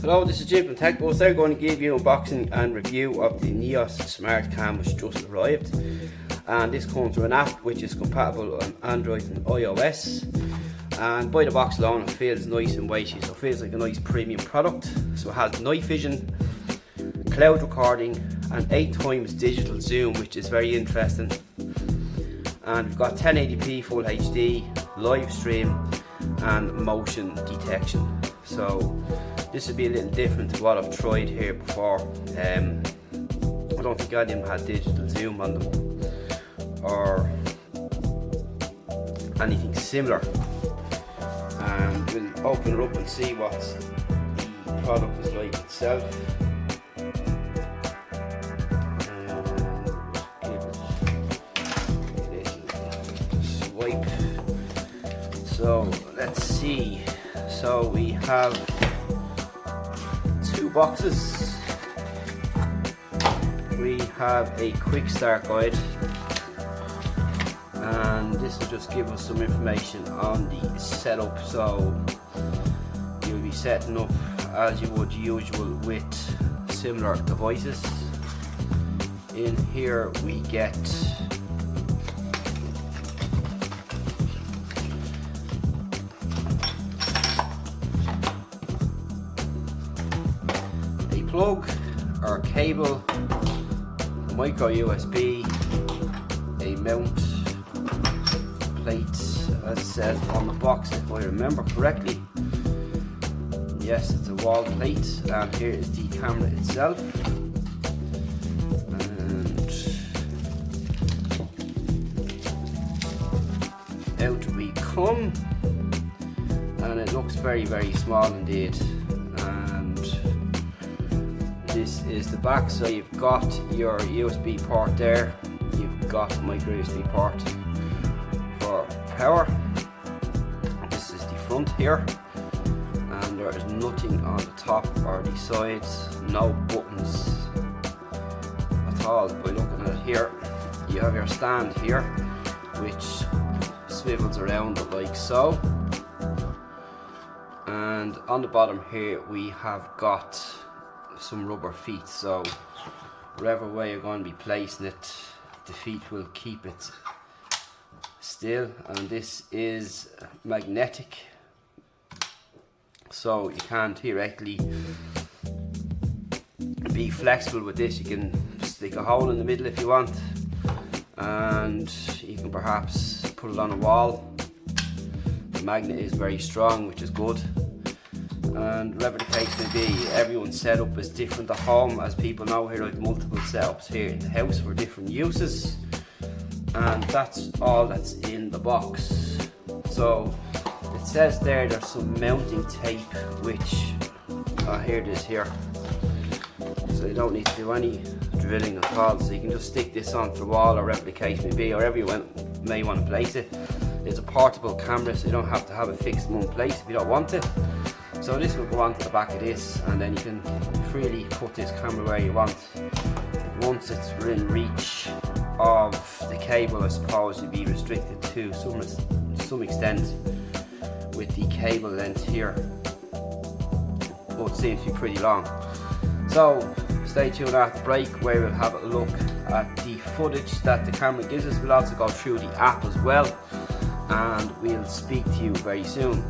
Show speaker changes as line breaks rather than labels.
Hello, this is Jim from TechBuzz. I'm going to give you an unboxing and review of the NEOS Smartcam which just arrived. And this comes with an app which is compatible on Android and iOS. And by the box alone it feels nice and weighty, so it feels like a nice premium product. So it has night vision, cloud recording and 8 times digital zoom, which is very interesting. And we've got 1080p Full HD, live stream and motion detection. So this would be a little different to what I've tried here before. I don't think any of them had digital zoom on them or anything similar. And we'll open it up and see what the product is like itself. Swipe. So let's see. So we have 2 boxes. We have a quick start guide, and this will just give us some information on the setup. So you'll be setting up as you would usual with similar devices. In here we get plug or cable, micro USB, a mount plate, as it says on the box if I remember correctly. Yes, it's a wall plate, and here is the camera itself. And out we come, and it looks very small indeed. This is the back, so you've got your USB port there, you've got micro USB port for power. This is the front here, and there is nothing on the top or the sides, no buttons at all. By looking at it here, you have your stand here which swivels around like so, and on the bottom here we have got some rubber feet, so wherever way you're going to be placing it, the feet will keep it still. And this is magnetic, so you can theoretically be flexible with this. You can stick a hole in the middle if you want, and you can perhaps put it on a wall. The magnet is very strong, which is good. And whatever the case may be, everyone's setup is different at home. As people know, here I have multiple setups here in the house for different uses, and that's all that's in the box. So it says there's some mounting tape, which here it is here, so you don't need to do any drilling at all. So you can just stick this onto the wall or whatever the case may be, or wherever you may want to place it. It's a portable camera, so you don't have to have a fixed one place if you don't want it. So this will go onto the back of this, and then you can freely put this camera where you want. Once it's within reach of the cable, I suppose you'll be restricted to some extent with the cable length here, but it seems to be pretty long. So stay tuned after the break, where we'll have a look at the footage that the camera gives us. We'll also go through the app as well, and we'll speak to you very soon.